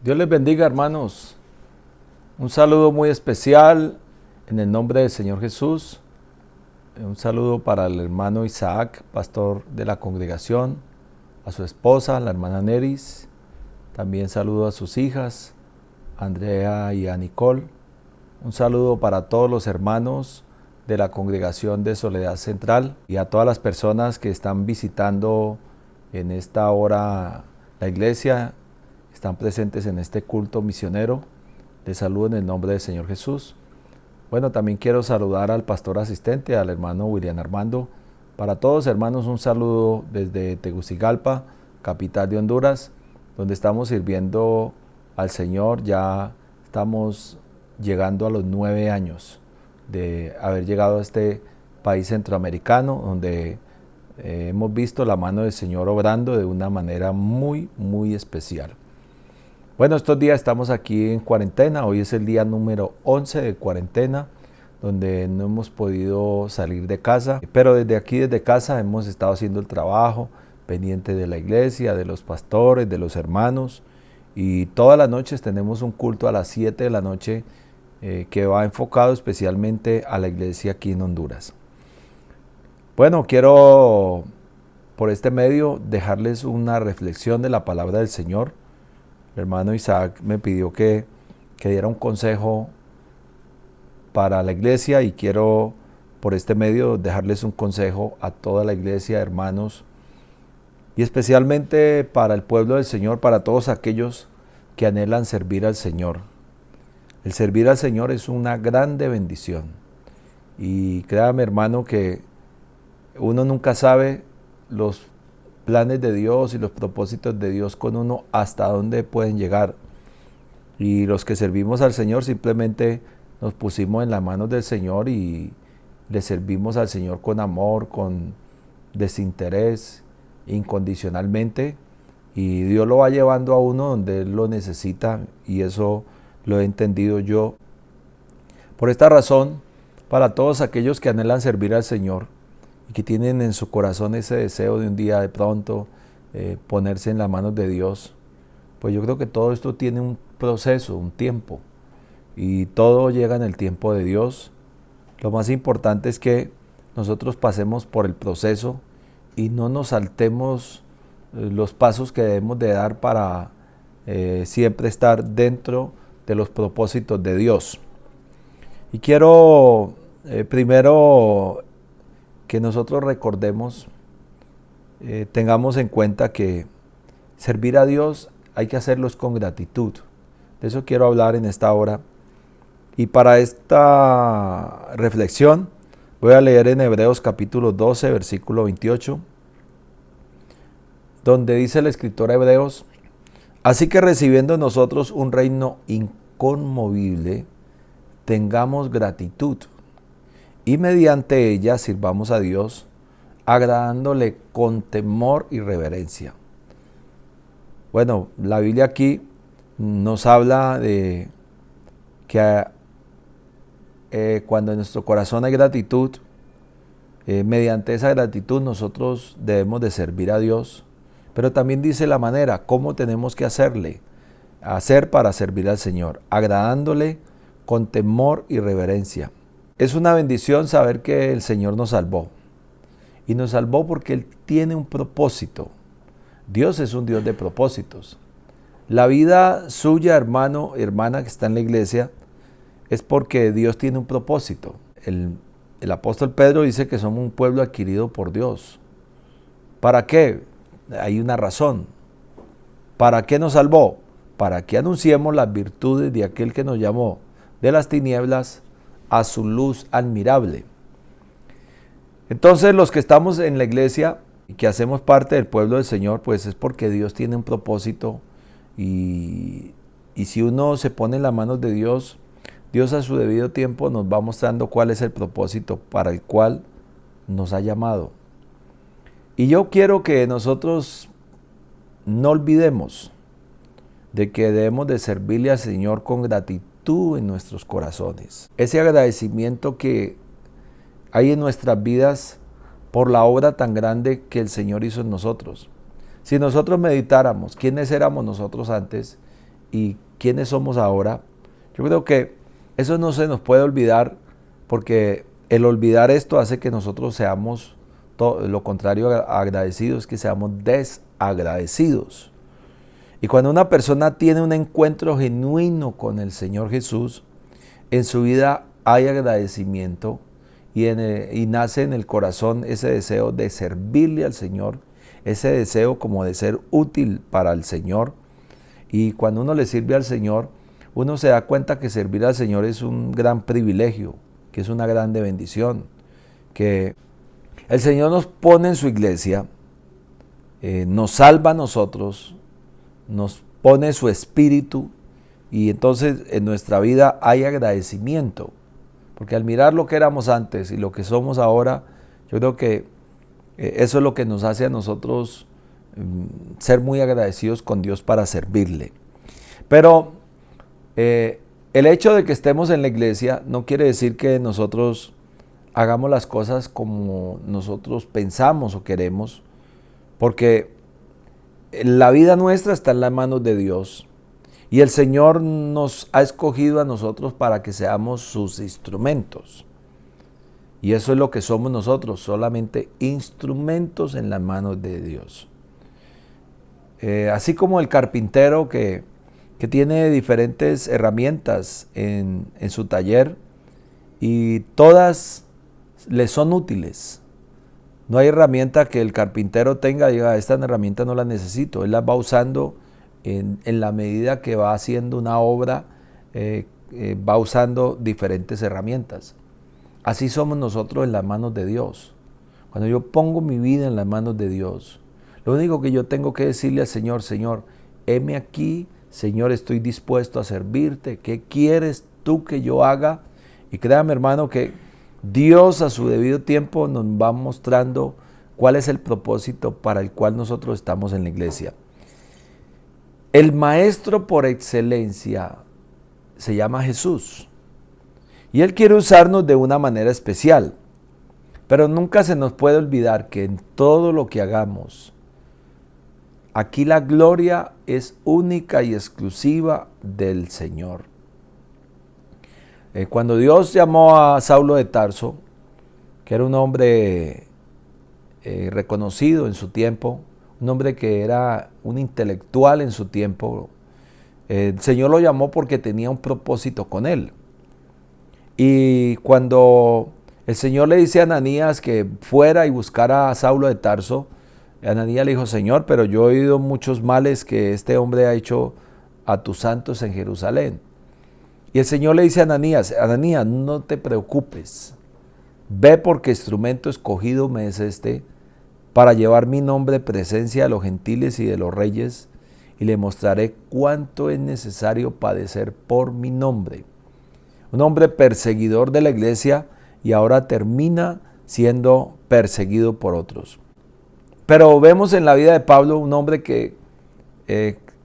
Dios les bendiga, hermanos. Un saludo muy especial en el nombre del Señor Jesús. Un saludo para el hermano Isaac, pastor de la congregación, a su esposa, la hermana Neris. También saludo a sus hijas, Andrea y a Nicole. Un saludo para todos los hermanos de la congregación de Soledad Central y a todas las personas que están visitando en esta hora la iglesia, están presentes en este culto misionero. Les saludo en el nombre del Señor Jesús. Bueno, también quiero saludar al pastor asistente, al hermano William Armando. Para todos, hermanos, un saludo desde Tegucigalpa, capital de Honduras, donde estamos sirviendo al Señor. Ya estamos llegando a los 9 años de haber llegado a este país centroamericano, donde hemos visto la mano del Señor obrando de una manera muy especial. Bueno, estos días estamos aquí en cuarentena. Hoy es el día número 11 de cuarentena, donde no hemos podido salir de casa. Pero desde aquí, desde casa, hemos estado haciendo el trabajo, pendiente de la iglesia, de los pastores, de los hermanos. Y todas las noches tenemos un culto a las 7 de la noche que va enfocado especialmente a la iglesia aquí en Honduras. Bueno, quiero por este medio dejarles una reflexión de la palabra del Señor. El hermano Isaac me pidió que diera un consejo para la iglesia y quiero por este medio dejarles un consejo a toda la iglesia, hermanos, y especialmente para el pueblo del Señor, para todos aquellos que anhelan servir al Señor. El servir al Señor es una grande bendición y créame, hermano, que uno nunca sabe los planes de Dios y los propósitos de Dios con uno hasta dónde pueden llegar. Y los que servimos al Señor simplemente nos pusimos en las manos del Señor y le servimos al Señor con amor, con desinterés, incondicionalmente. Y Dios lo va llevando a uno donde Él lo necesita, y eso lo he entendido yo. Por esta razón, para todos aquellos que anhelan servir al Señor y que tienen en su corazón ese deseo de un día de pronto ponerse en las manos de Dios, pues yo creo que todo esto tiene un proceso, un tiempo, y todo llega en el tiempo de Dios. Lo más importante es que nosotros pasemos por el proceso y no nos saltemos los pasos que debemos de dar para siempre estar dentro de los propósitos de Dios. Y quiero primero que nosotros recordemos, tengamos en cuenta que servir a Dios hay que hacerlo con gratitud. De eso quiero hablar en esta hora. Y para esta reflexión voy a leer en Hebreos capítulo 12, versículo 28, donde dice el escritor a Hebreos: así que recibiendo nosotros un reino inconmovible, tengamos gratitud y mediante ella sirvamos a Dios, agradándole con temor y reverencia. Bueno, la Biblia aquí nos habla de que cuando en nuestro corazón hay gratitud, mediante esa gratitud nosotros debemos de servir a Dios, pero también dice la manera, cómo tenemos que hacer para servir al Señor, agradándole con temor y reverencia. Es una bendición saber que el Señor nos salvó. Y nos salvó porque Él tiene un propósito. Dios es un Dios de propósitos. La vida suya, hermano, hermana que está en la iglesia, es porque Dios tiene un propósito. El apóstol Pedro dice que somos un pueblo adquirido por Dios. ¿Para qué? Hay una razón. ¿Para qué nos salvó? Para que anunciemos las virtudes de aquel que nos llamó de las tinieblas a su luz admirable. Entonces, los que estamos en la iglesia y que hacemos parte del pueblo del Señor, pues es porque Dios tiene un propósito, y si uno se pone en las manos de Dios, Dios a su debido tiempo nos va mostrando cuál es el propósito para el cual nos ha llamado. Y yo quiero que nosotros no olvidemos de que debemos de servirle al Señor con gratitud en nuestros corazones. Ese agradecimiento que hay en nuestras vidas por la obra tan grande que el Señor hizo en nosotros. Si nosotros meditáramos quiénes éramos nosotros antes y quiénes somos ahora, yo creo que eso no se nos puede olvidar, porque el olvidar esto hace que nosotros seamos todo lo contrario a agradecidos, que seamos desagradecidos. Y cuando una persona tiene un encuentro genuino con el Señor Jesús, en su vida hay agradecimiento y nace en el corazón ese deseo de servirle al Señor, ese deseo como de ser útil para el Señor. Y cuando uno le sirve al Señor, uno se da cuenta que servir al Señor es un gran privilegio, que es una grande bendición, que el Señor nos pone en su iglesia, nos salva a nosotros, nos pone su espíritu, y entonces en nuestra vida hay agradecimiento, porque al mirar lo que éramos antes y lo que somos ahora, yo creo que eso es lo que nos hace a nosotros ser muy agradecidos con Dios para servirle. Pero el hecho de que estemos en la iglesia no quiere decir que nosotros hagamos las cosas como nosotros pensamos o queremos, porque la vida nuestra está en las manos de Dios y el Señor nos ha escogido a nosotros para que seamos sus instrumentos. Y eso es lo que somos nosotros, solamente instrumentos en las manos de Dios. Así como el carpintero que tiene diferentes herramientas en su taller y todas le son útiles. No hay herramienta que el carpintero tenga y diga, esta herramienta no la necesito. Él las va usando en la medida que va haciendo una obra, va usando diferentes herramientas. Así somos nosotros en las manos de Dios. Cuando yo pongo mi vida en las manos de Dios, lo único que yo tengo que decirle al Señor, Señor, heme aquí, Señor, estoy dispuesto a servirte. ¿Qué quieres tú que yo haga? Y créame, hermano, que Dios a su debido tiempo nos va mostrando cuál es el propósito para el cual nosotros estamos en la iglesia. El maestro por excelencia se llama Jesús. Y Él quiere usarnos de una manera especial. Pero nunca se nos puede olvidar que en todo lo que hagamos, aquí la gloria es única y exclusiva del Señor. Cuando Dios llamó a Saulo de Tarso, que era un hombre reconocido en su tiempo, un hombre que era un intelectual en su tiempo, el Señor lo llamó porque tenía un propósito con él. Y cuando el Señor le dice a Ananías que fuera y buscara a Saulo de Tarso, Ananías le dijo, Señor, pero yo he oído muchos males que este hombre ha hecho a tus santos en Jerusalén. Y el Señor le dice a Ananías, Ananías, no te preocupes, ve porque instrumento escogido me es este, para llevar mi nombre presencia de los gentiles y de los reyes, y le mostraré cuánto es necesario padecer por mi nombre. Un hombre perseguidor de la iglesia y ahora termina siendo perseguido por otros. Pero vemos en la vida de Pablo un hombre que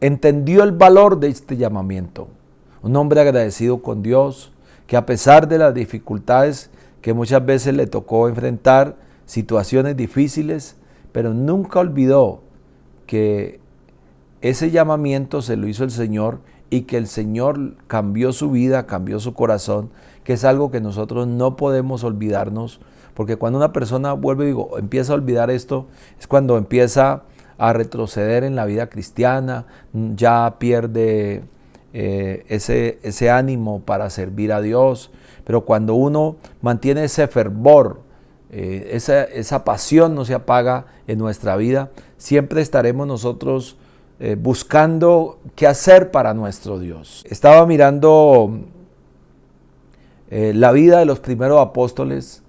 entendió el valor de este llamamiento. Un hombre agradecido con Dios, que a pesar de las dificultades que muchas veces le tocó enfrentar, situaciones difíciles, pero nunca olvidó que ese llamamiento se lo hizo el Señor y que el Señor cambió su vida, cambió su corazón, que es algo que nosotros no podemos olvidarnos, porque cuando una persona, empieza a olvidar esto, es cuando empieza a retroceder en la vida cristiana, ya pierde ese ánimo para servir a Dios. Pero cuando uno mantiene ese fervor, esa pasión no se apaga en nuestra vida, siempre estaremos nosotros buscando qué hacer para nuestro Dios. Estaba mirando la vida de los primeros apóstoles.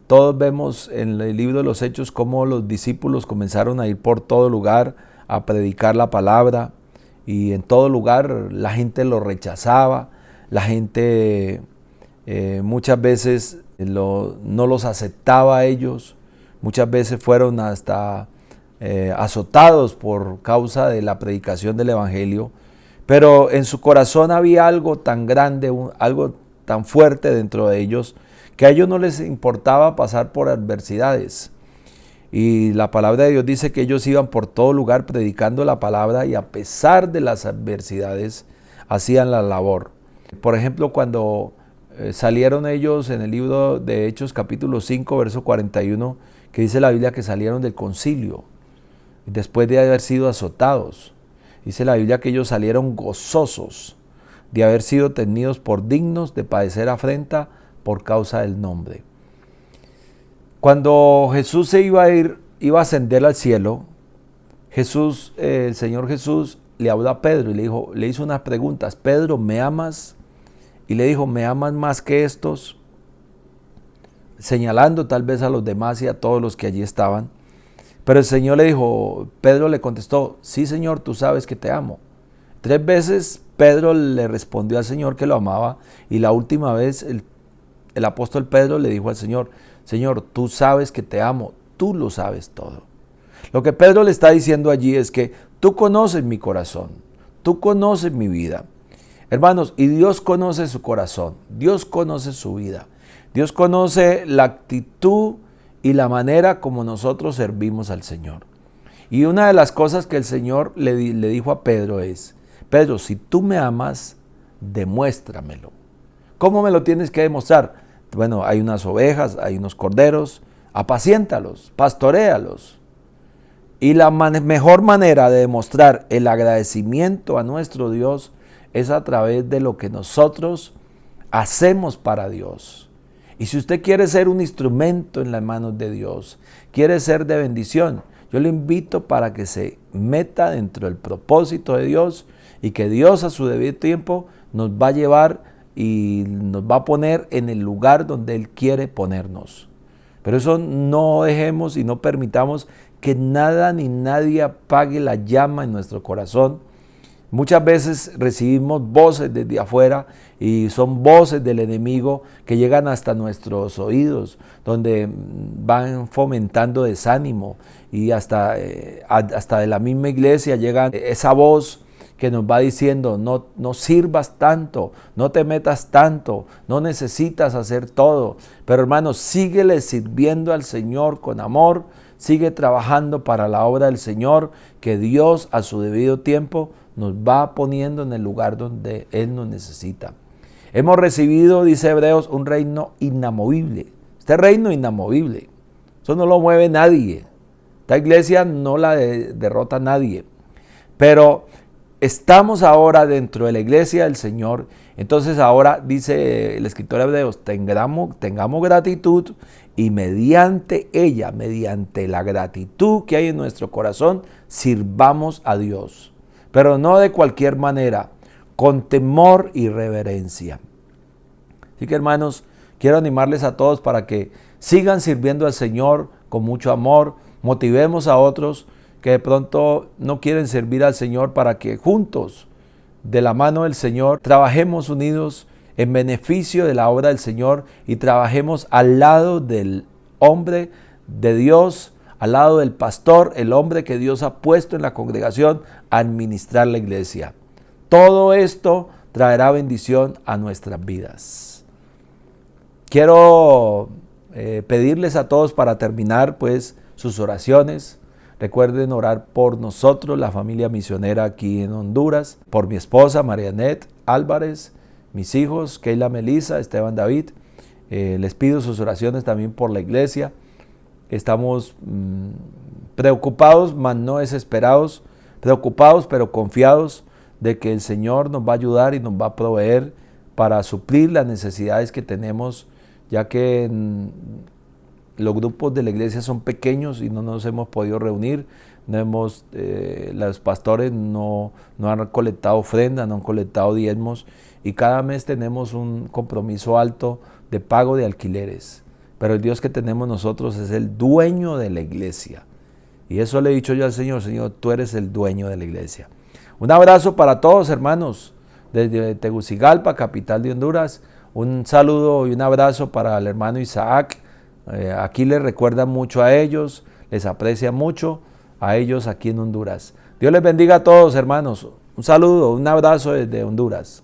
Todos vemos en el libro de los Hechos cómo los discípulos comenzaron a ir por todo lugar a predicar la palabra, y en todo lugar la gente los rechazaba, la gente muchas veces no los aceptaba a ellos, muchas veces fueron hasta azotados por causa de la predicación del Evangelio, pero en su corazón había algo tan grande, algo tan fuerte dentro de ellos, que a ellos no les importaba pasar por adversidades. Y la palabra de Dios dice que ellos iban por todo lugar predicando la palabra y a pesar de las adversidades hacían la labor. Por ejemplo, cuando salieron ellos en el libro de Hechos capítulo 5, verso 41, que dice la Biblia que salieron del concilio después de haber sido azotados. Dice la Biblia que ellos salieron gozosos de haber sido tenidos por dignos de padecer afrenta por causa del nombre. Cuando Jesús se iba a ascender al cielo, el Señor Jesús le habló a Pedro y le hizo unas preguntas. Pedro, ¿me amas? Y le dijo, ¿me amas más que estos? Señalando tal vez a los demás y a todos los que allí estaban. Pero el Señor le dijo, Pedro le contestó, sí Señor, tú sabes que te amo. 3 veces Pedro le respondió al Señor que lo amaba y la última vez el apóstol Pedro le dijo al Señor, Señor, tú sabes que te amo, tú lo sabes todo. Lo que Pedro le está diciendo allí es que tú conoces mi corazón, tú conoces mi vida. Hermanos, y Dios conoce su corazón, Dios conoce su vida, Dios conoce la actitud y la manera como nosotros servimos al Señor. Y una de las cosas que el Señor le dijo a Pedro es, Pedro, si tú me amas, demuéstramelo. ¿Cómo me lo tienes que demostrar? Bueno, hay unas ovejas, hay unos corderos, apaciéntalos, pastoréalos. Y la mejor manera de demostrar el agradecimiento a nuestro Dios es a través de lo que nosotros hacemos para Dios. Y si usted quiere ser un instrumento en las manos de Dios, quiere ser de bendición, yo le invito para que se meta dentro del propósito de Dios y que Dios a su debido tiempo nos va a llevar y nos va a poner en el lugar donde Él quiere ponernos. Pero eso no dejemos y no permitamos que nada ni nadie apague la llama en nuestro corazón. Muchas veces recibimos voces desde afuera y son voces del enemigo que llegan hasta nuestros oídos, donde van fomentando desánimo y hasta de la misma iglesia llega esa voz que nos va diciendo, no sirvas tanto, no te metas tanto, no necesitas hacer todo. Pero hermanos, síguele sirviendo al Señor con amor, sigue trabajando para la obra del Señor, que Dios a su debido tiempo nos va poniendo en el lugar donde Él nos necesita. Hemos recibido, dice Hebreos, un reino inamovible. Este reino inamovible, eso no lo mueve nadie. Esta iglesia no la derrota nadie. Pero estamos ahora dentro de la iglesia del Señor. Entonces ahora dice el escritor de Hebreos, tengamos gratitud y mediante ella, mediante la gratitud que hay en nuestro corazón, sirvamos a Dios. Pero no de cualquier manera, con temor y reverencia. Así que hermanos, quiero animarles a todos para que sigan sirviendo al Señor con mucho amor, motivemos a otros que de pronto no quieren servir al Señor para que juntos, de la mano del Señor, trabajemos unidos en beneficio de la obra del Señor y trabajemos al lado del hombre de Dios, al lado del pastor, el hombre que Dios ha puesto en la congregación a administrar la iglesia. Todo esto traerá bendición a nuestras vidas. Quiero pedirles a todos para terminar pues sus oraciones. Recuerden orar por nosotros, la familia misionera aquí en Honduras, por mi esposa Marianet Álvarez, mis hijos Keila Melissa, Esteban David. Les pido sus oraciones también por la iglesia. Estamos preocupados, mas no desesperados, preocupados pero confiados de que el Señor nos va a ayudar y nos va a proveer para suplir las necesidades que tenemos, ya que los grupos de la iglesia son pequeños y no nos hemos podido reunir, los pastores no han colectado ofrenda, no han colectado diezmos y cada mes tenemos un compromiso alto de pago de alquileres. Pero el Dios que tenemos nosotros es el dueño de la iglesia. Y eso le he dicho yo al Señor, Señor, tú eres el dueño de la iglesia. Un abrazo para todos, hermanos, desde Tegucigalpa, capital de Honduras. Un saludo y un abrazo para el hermano Isaac. Aquí les recuerda mucho a ellos, les aprecia mucho a ellos aquí en Honduras. Dios les bendiga a todos, hermanos. Un saludo, un abrazo desde Honduras.